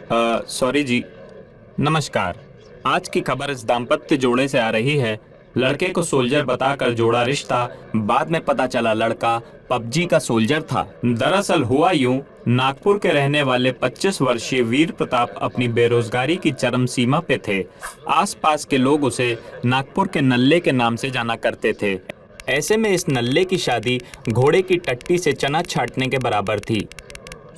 Sorry जी। नमस्कार। आज की खबर इस दाम्पत्य जोड़े से आ रही है। लड़के को सोल्जर बताकर जोड़ा रिश्ता, बाद में पता चला लड़का पबजी का सोल्जर था। दरअसल हुआ यूं, नागपुर के रहने वाले 25 वर्षीय वीर प्रताप अपनी बेरोजगारी की चरम सीमा पे थे। आसपास के लोग उसे नागपुर के नल्ले के नाम से जाना करते थे। ऐसे में इस नल्ले की शादी घोड़े की टट्टी से चना छाटने के बराबर थी।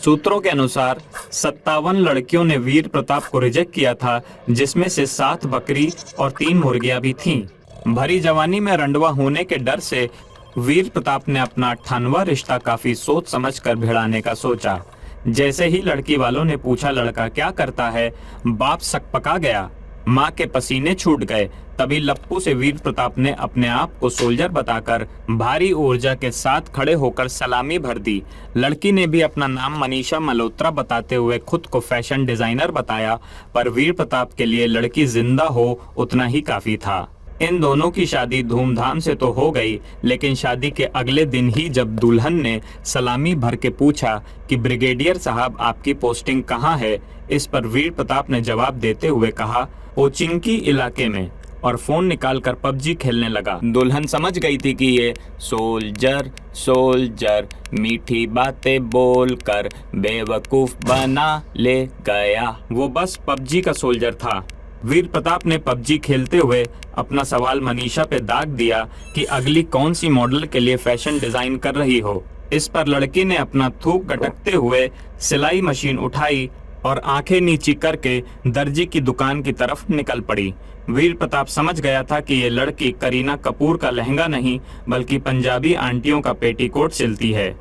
सूत्रों के अनुसार 57 लड़कियों ने वीर प्रताप को रिजेक्ट किया था, जिसमें से 7 बकरी और 3 मुर्गियां भी थीं। भरी जवानी में रंडवा होने के डर से वीर प्रताप ने अपना 98वां रिश्ता काफी सोच समझ कर भिड़ाने का सोचा। जैसे ही लड़की वालों ने पूछा लड़का क्या करता है, बाप सकपका गया। माँ के पसीने छूट गए। तभी लप्पू से वीर प्रताप ने अपने आप को सोल्जर बताकर भारी ऊर्जा के साथ खड़े होकर सलामी भर दी। लड़की ने भी अपना नाम मनीषा मल्होत्रा बताते हुए खुद को फैशन डिजाइनर बताया, पर वीर प्रताप के लिए लड़की जिंदा हो उतना ही काफी था। इन दोनों की शादी धूमधाम से तो हो गई, लेकिन शादी के अगले दिन ही जब दुल्हन ने सलामी भर के पूछा कि ब्रिगेडियर साहब आपकी पोस्टिंग कहाँ है, इस पर वीर प्रताप ने जवाब देते हुए कहा ओचिंकी इलाके में, और फोन निकालकर पबजी खेलने लगा। दुल्हन समझ गई थी कि ये सोल्जर सोल्जर मीठी बातें बोलकर बेवकूफ बना ले गया, वो बस पबजी का सोल्जर था। वीर प्रताप ने पबजी खेलते हुए अपना सवाल मनीषा पे दाग दिया कि अगली कौन सी मॉडल के लिए फैशन डिजाइन कर रही हो। इस पर लड़की ने अपना थूक गटकते हुए सिलाई मशीन उठाई और आंखें नीची करके दर्जी की दुकान की तरफ निकल पड़ी। वीर प्रताप समझ गया था कि ये लड़की करीना कपूर का लहंगा नहीं, बल्कि पंजाबी आंटियों का पेटीकोट सिलती है।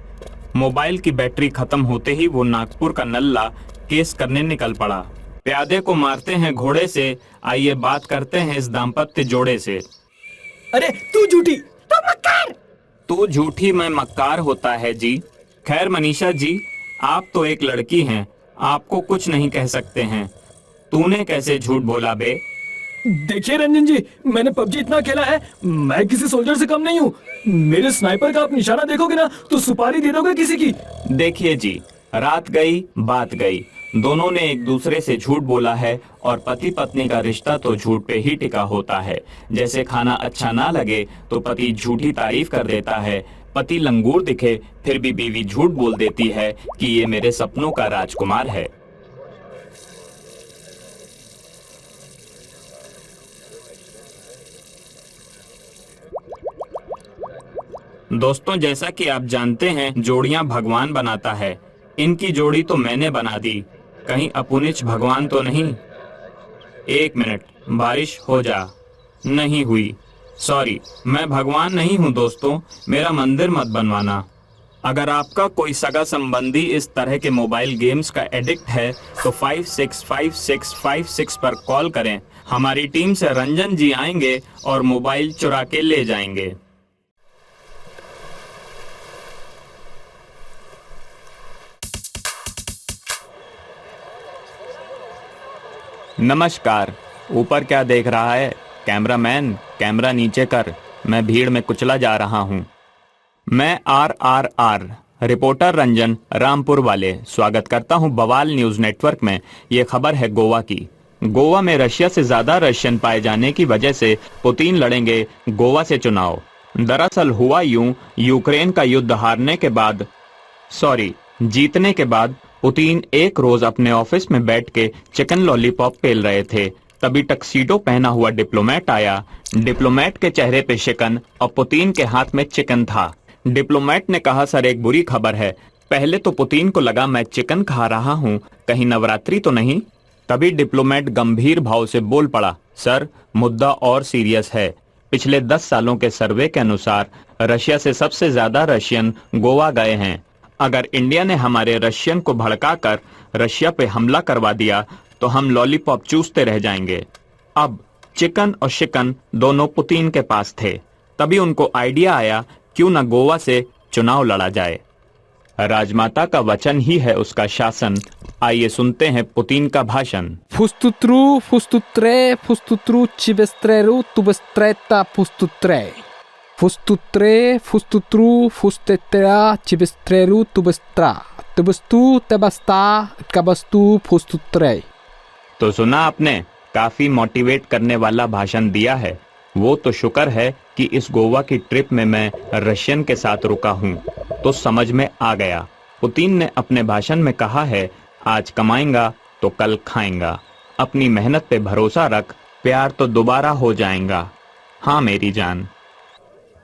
मोबाइल की बैटरी खत्म होते ही वो नागपुर का नल्ला केस करने निकल पड़ा। प्यादे को मारते हैं घोड़े से, आइए बात करते हैं इस दाम्पत्य जोड़े से। अरे तू झूठी, तू मक्कार। तू झूठी मैं मक्कार होता है जी। खैर मनीषा जी, आप तो एक लड़की हैं, आपको कुछ नहीं कह सकते हैं। तूने कैसे झूठ बोला बे? देखिए रंजन जी, मैंने पबजी इतना खेला है, मैं किसी सोल्जर से कम नहीं हूँ। मेरे स्नाइपर का आप निशाना देखोगे ना तो सुपारी दे दोगे किसी की। देखिए जी, रात गई बात गई, दोनों ने एक दूसरे से झूठ बोला है, और पति पत्नी का रिश्ता तो झूठ पे ही टिका होता है। जैसे खाना अच्छा ना लगे तो पति झूठी तारीफ कर देता है, पति लंगूर दिखे फिर भी बीवी झूठ बोल देती है कि ये मेरे सपनों का राजकुमार है। दोस्तों, जैसा कि आप जानते हैं जोड़ियां भगवान बनाता है। इनकी जोड़ी तो मैंने बना दी, कहीं अपुनिच भगवान तो नहीं। एक मिनट, बारिश हो जा। नहीं हुई, सॉरी, मैं भगवान नहीं हूँ दोस्तों, मेरा मंदिर मत बनवाना। अगर आपका कोई सगा संबंधी इस तरह के मोबाइल गेम्स का एडिक्ट है तो 565656 पर कॉल करें। हमारी टीम से रंजन जी आएंगे और मोबाइल चुरा के ले जाएंगे। नमस्कार। ऊपर क्या देख रहा है? कैमरामैन, कैमरा नीचे कर, मैं भीड़ में कुचला जा रहा हूँ। मैं RRR रिपोर्टर रंजन रामपुर वाले स्वागत करता हूँ बवाल न्यूज नेटवर्क में। ये खबर है गोवा की। गोवा में रशिया से ज्यादा रशियन पाए जाने की वजह से पुतिन लड़ेंगे गोवा से चुनाव। दरअसल हुआ यूं, यूक्रेन का युद्ध जीतने के बाद पुतिन एक रोज अपने ऑफिस में बैठ के चिकन लॉलीपॉप पेल रहे थे। तभी टक्सीडो पहना हुआ डिप्लोमेट आया। डिप्लोमेट के चेहरे पे शिकन और पुतिन के हाथ में चिकन था। डिप्लोमेट ने कहा, सर एक बुरी खबर है। पहले तो पुतिन को लगा मैं चिकन खा रहा हूँ, कहीं नवरात्रि तो नहीं। तभी डिप्लोमेट गंभीर भाव से बोल पड़ा, सर मुद्दा और सीरियस है। पिछले 10 सालों के सर्वे के अनुसार रशिया से सबसे ज्यादा रशियन गोवा गए हैं। अगर इंडिया ने हमारे रशियन को भड़काकर रशिया पे हमला करवा दिया तो हम लॉलीपॉप चूसते रह जाएंगे। अब चिकन और शिकन दोनों पुतिन के पास थे। तभी उनको आइडिया आया क्यों न गोवा से चुनाव लड़ा जाए। राजमाता का वचन ही है उसका शासन। आइए सुनते हैं पुतिन का भाषण। फुस्तुत्रु फुस्तुत्रे फुस्तुत्रु चिबेस्त्रेरु तुबेस्त्रेता फुस्तुत्रे फुस्तुत्रे फुस्तुत्रु फुस्तेत्रा चिबेस्त्रेरु तुबेस्त्रा Tubustu tebasta kabastu fustutrei. तो सुना आपने, काफी मोटिवेट करने वाला भाषण दिया है। वो तो शुक्र है कि इस गोवा की ट्रिप में मैं रशियन के साथ रुका हूँ, तो समझ में आ गया। पुतिन ने अपने भाषण में कहा है, आज कमाएगा तो कल खाएगा, अपनी मेहनत पे भरोसा रख, प्यार तो दोबारा हो जाएगा। हाँ मेरी जान।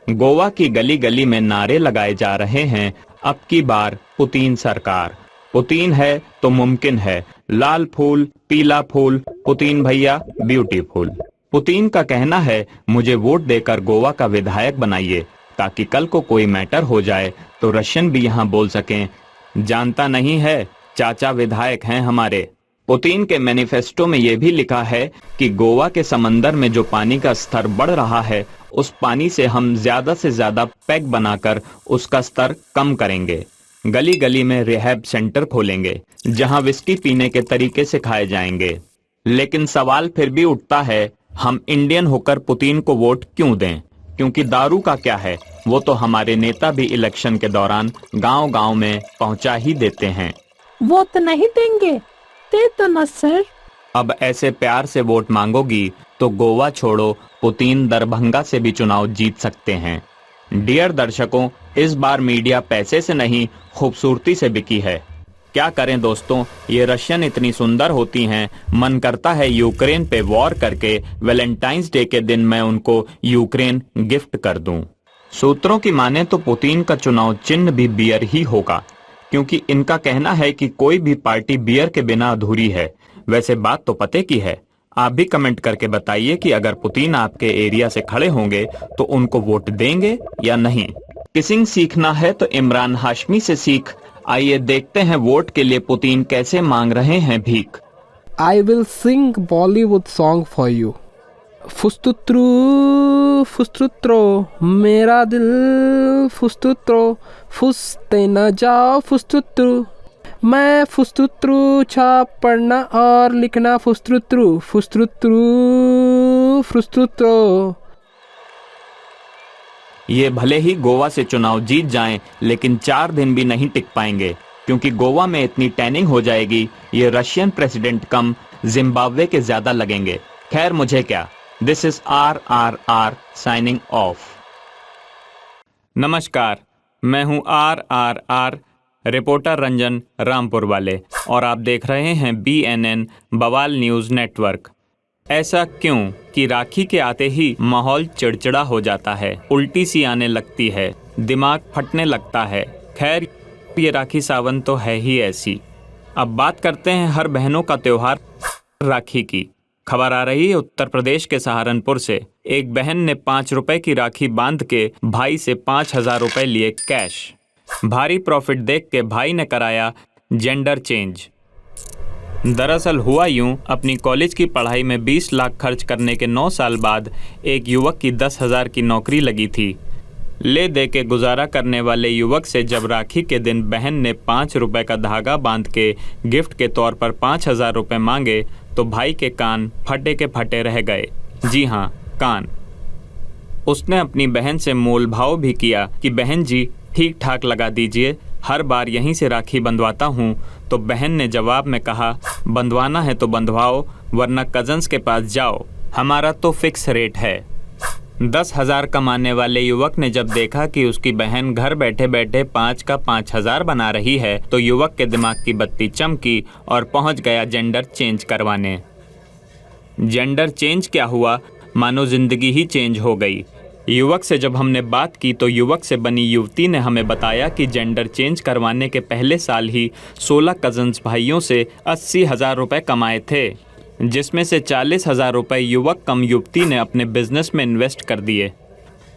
गोवा की गली गली में नारे लगाए जा रहे हैं, अब की बार पुतिन सरकार। पुतिन है तो मुमकिन है, लाल फूल पीला फूल, पुतिन भैया ब्यूटीफुल। पुतिन का कहना है, मुझे वोट देकर गोवा का विधायक बनाइए, ताकि कल को कोई मैटर हो जाए तो रशियन भी यहाँ बोल सकें, जानता नहीं है चाचा विधायक हैं हमारे। पुतिन के मैनिफेस्टो में यह भी लिखा है कि गोवा के समंदर में जो पानी का स्तर बढ़ रहा है, उस पानी से हम ज्यादा से ज्यादा पैक बनाकर उसका स्तर कम करेंगे। गली गली में रिहैब सेंटर खोलेंगे, जहां विस्की पीने के तरीके सिखाए जाएंगे। लेकिन सवाल फिर भी उठता है, हम इंडियन होकर पुतिन को वोट क्यों दें? क्योंकि दारू का क्या है, वो तो हमारे नेता भी इलेक्शन के दौरान गांव-गांव में पहुंचा ही देते हैं। वो तो नहीं देंगे, दे दो ना सर। अब ऐसे प्यार से वोट मांगोगी तो गोवा छोड़ो, पुतिन दरभंगा से भी चुनाव जीत सकते हैं। डियर दर्शकों, इस बार मीडिया पैसे से नहीं खूबसूरती से बिकी है। क्या करें दोस्तों, ये रशियन इतनी सुंदर होती हैं, मन करता है यूक्रेन पे वॉर करके वैलेंटाइंस डे के दिन मैं उनको यूक्रेन गिफ्ट कर दूं। सूत्रों की माने तो पुतिन का चुनाव चिन्ह भी बियर ही होगा, क्योंकि इनका कहना है कि कोई भी पार्टी बियर के बिना अधूरी है। वैसे बात तो पते की है। आप भी कमेंट करके बताइए कि अगर पुतिन आपके एरिया से खड़े होंगे तो उनको वोट देंगे या नहीं। किसिंग सीखना है तो इमरान हाशमी से सीख। आइए देखते हैं वोट के लिए पुतिन कैसे मांग रहे हैं भीख। I will sing Bollywood song for you. फुस्तुत्रु फुस्तुत्रो मेरा दिल फुस्तुत्रो फुसते न जाओ फुस्तुत्रु। मैं फुस्तुत्रु छाप पढ़ना और लिखना फुस्तुत्रु फुस्तुत्रु फुस्तुत्रो। ये भले ही गोवा से चुनाव जीत जाएं, लेकिन 4 दिन भी नहीं टिक पाएंगे, क्योंकि गोवा में इतनी टैनिंग हो जाएगी, ये रशियन प्रेसिडेंट कम जिम्बाब्वे के ज्यादा लगेंगे। खैर मुझे क्या। This is RRR signing off. नमस्कार, मैं हूं RRR रिपोर्टर रंजन रामपुर वाले, और आप देख रहे हैं BNN बवाल न्यूज नेटवर्क। ऐसा क्यों कि राखी के आते ही माहौल चिड़चिड़ा हो जाता है, उल्टी सी आने लगती है, दिमाग फटने लगता है। खैर ये राखी सावन तो है ही ऐसी। अब बात करते हैं हर बहनों का त्योहार राखी की। खबर आ रही है उत्तर प्रदेश के सहारनपुर से। एक बहन ने 5 रुपए की राखी बांध के भाई से 5,000 रुपए लिए कैश। भारी प्रॉफिट देख के भाई ने कराया जेंडर चेंज। दरअसल हुआ यूं, अपनी कॉलेज की पढ़ाई में 20 लाख खर्च करने के 9 साल बाद एक युवक की 10,000 की नौकरी लगी थी। ले दे के गुजारा करने वाले युवक से जब राखी के दिन बहन ने 5 रुपए का धागा बांध के गिफ्ट के तौर पर 5,000 रुपए मांगे तो भाई के कान फटे के फटे रह गए। जी हाँ, कान। उसने अपनी बहन से मोल भाव भी किया कि बहन जी ठीक ठाक लगा दीजिए, हर बार यहीं से राखी बंधवाता हूँ। तो बहन ने जवाब में कहा, बंधवाना है तो बंधवाओ, वरना कजन्स के पास जाओ, हमारा तो फिक्स रेट है। 10,000 कमाने वाले युवक ने जब देखा कि उसकी बहन घर बैठे बैठे 5 का 5,000 बना रही है, तो युवक के दिमाग की बत्ती चमकी और पहुंच गया जेंडर चेंज करवाने। जेंडर चेंज क्या हुआ, मानो जिंदगी ही चेंज हो गई। युवक से जब हमने बात की तो युवक से बनी युवती ने हमें बताया कि जेंडर चेंज करवाने के पहले साल ही 16 कजन्स भाइयों से 80,000 रुपये कमाए थे, जिसमें से 40,000 रुपये युवक कम युवती ने अपने बिजनेस में इन्वेस्ट कर दिए।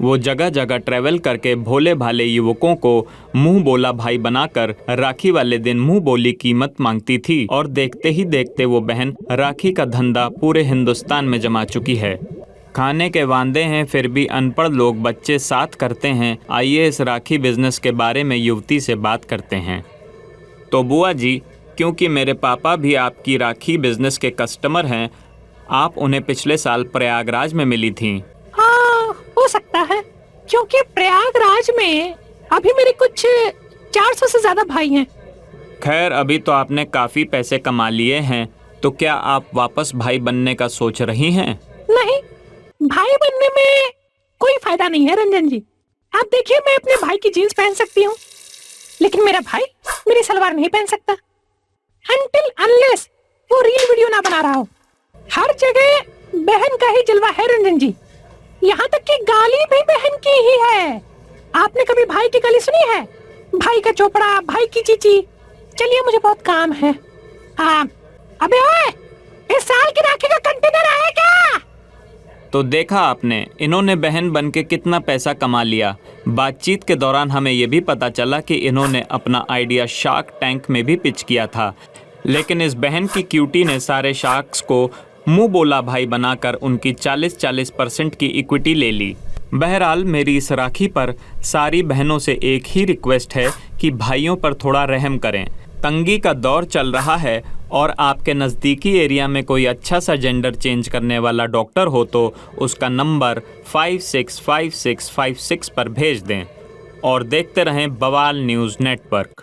वो जगह जगह ट्रैवल करके भोले भाले युवकों को मुंह बोला भाई बनाकर राखी वाले दिन मुंह बोली कीमत मांगती थी, और देखते ही देखते वो बहन राखी का धंधा पूरे हिंदुस्तान में जमा चुकी है। खाने के वांदे हैं फिर भी अनपढ़ लोग बच्चे साथ करते हैं। आइए इस राखी बिजनेस के बारे में युवती से बात करते हैं। तो बुआ जी, क्योंकि मेरे पापा भी आपकी राखी बिजनेस के कस्टमर हैं, आप उन्हें पिछले साल प्रयागराज में मिली थीं। हाँ, हो सकता है, क्योंकि प्रयागराज में अभी मेरे कुछ 400 से ज्यादा भाई हैं। खैर अभी तो आपने काफी पैसे कमा लिए हैं, तो क्या आप वापस भाई बनने का सोच रही हैं? नहीं, भाई बनने में कोई फायदा नहीं है रंजन जी। आप देखिए, मैं अपने भाई की जीन्स पहन सकती हूँ, लेकिन मेरा भाई मेरी सलवार नहीं पहन सकता, अनटिल अनलेस वो रील वीडियो ना बना रहा हो। हर जगह बहन का ही जलवा है रंजन जी, यहाँ तक कि गाली भी बहन की ही है। आपने कभी भाई की गाली सुनी है? भाई का चोपड़ा, भाई की चीची। चलिए, मुझे बहुत काम है। अबे ओए, इस साल की राखी का कंटेनर आएगा। तो देखा आपने, इन्होंने बहन बन के कितना पैसा कमा लिया। बातचीत के दौरान हमें यह भी पता चला कि इन्होंने अपना आइडिया शार्क टैंक में भी पिच किया था, लेकिन इस बहन की क्यूटी ने सारे शार्क्स को मुंह बोला भाई बनाकर उनकी 40% की इक्विटी ले ली। बहरहाल मेरी इस राखी पर सारी बहनों से एक ही रिक्वेस्ट है कि भाइयों पर थोड़ा रहम करें। तंगी का दौर चल रहा है और आपके नज़दीकी एरिया में कोई अच्छा सा जेंडर चेंज करने वाला डॉक्टर हो तो उसका नंबर 565656 पर भेज दें। और देखते रहें बवाल न्यूज़ नेटवर्क।